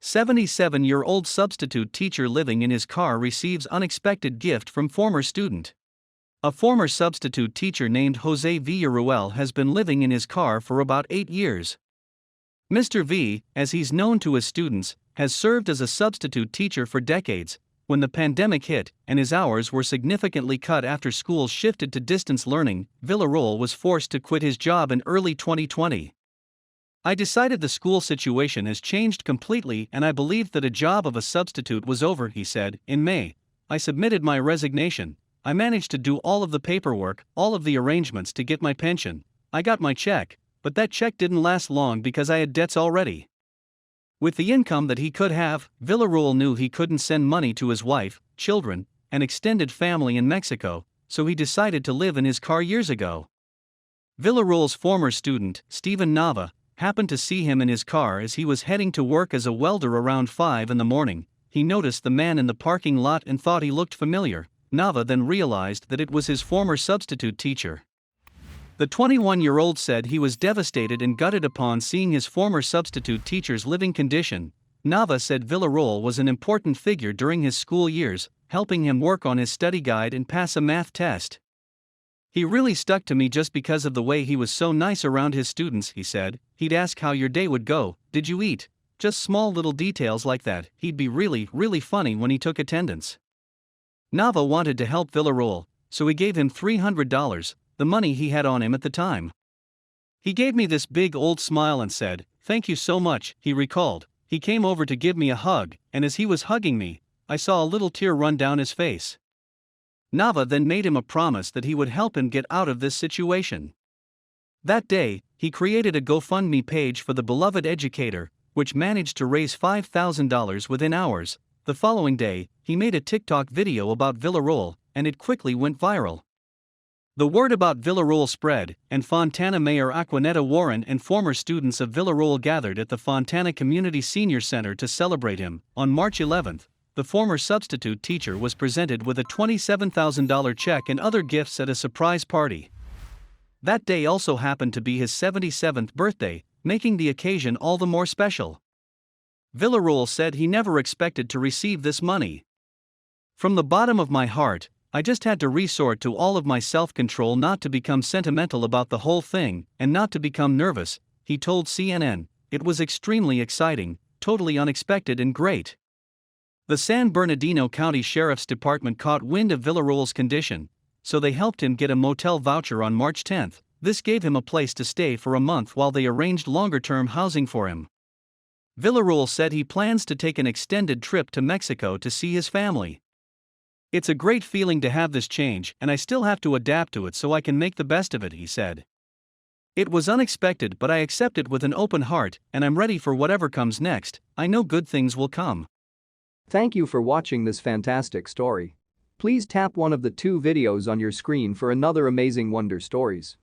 77-year-old substitute teacher living in his car receives unexpected gift from former student. A former substitute teacher named Jose Villarruel has been living in his car for about 8 years. Mr. V, as he's known to his students, has served as a substitute teacher for decades. When the pandemic hit and his hours were significantly cut after schools shifted to distance learning, Villaruel was forced to quit his job in early 2020. "I decided the school situation has changed completely and I believed that a job of a substitute was over," he said. "In May, I submitted my resignation. I managed to do all of the paperwork, all of the arrangements to get my pension. I got my check, but that check didn't last long because I had debts already." With the income that he could have, Villaruel knew he couldn't send money to his wife, children, and extended family in Mexico, so he decided to live in his car years ago. Villaruel's former student, Stephen Nava, happened to see him in his car as he was heading to work as a welder around 5 in the morning. He noticed the man in the parking lot and thought he looked familiar. Nava then realized that it was his former substitute teacher. The 21-year-old said he was devastated and gutted upon seeing his former substitute teacher's living condition. Nava said Villaruel was an important figure during his school years, helping him work on his study guide and pass a math test. "He really stuck to me just because of the way he was so nice around his students," he said. "He'd ask how your day would go, did you eat? Just small little details like that. He'd be really funny when he took attendance." Nava wanted to help Villaruel, so he gave him $300, the money he had on him at the time. "He gave me this big old smile and said, 'Thank you so much,'" he recalled. "He came over to give me a hug, and as he was hugging me, I saw a little tear run down his face." Nava then made him a promise that he would help him get out of this situation. That day, he created a GoFundMe page for the beloved educator, which managed to raise $5,000 within hours. The following day, he made a TikTok video about Villaruel, and it quickly went viral. The word about Villaruel spread, and Fontana Mayor Aquanetta Warren and former students of Villaruel gathered at the Fontana Community Senior Center to celebrate him. On March 11th, the former substitute teacher was presented with a $27,000 check and other gifts at a surprise party. That day also happened to be his 77th birthday, making the occasion all the more special. Villaruel said he never expected to receive this money. "From the bottom of my heart, I just had to resort to all of my self-control not to become sentimental about the whole thing, and not to become nervous," he told CNN. "It was extremely exciting, totally unexpected and great." The San Bernardino County Sheriff's Department caught wind of Villaruel's condition, so they helped him get a motel voucher on March 10th. This gave him a place to stay for a month while they arranged longer-term housing for him. Villaruel said he plans to take an extended trip to Mexico to see his family. "It's a great feeling to have this change, and I still have to adapt to it so I can make the best of it," he said. "It was unexpected, but I accept it with an open heart, and I'm ready for whatever comes next. I know good things will come." Thank you for watching this fantastic story. Please tap one of the 2 videos on your screen for another amazing Wonder Stories.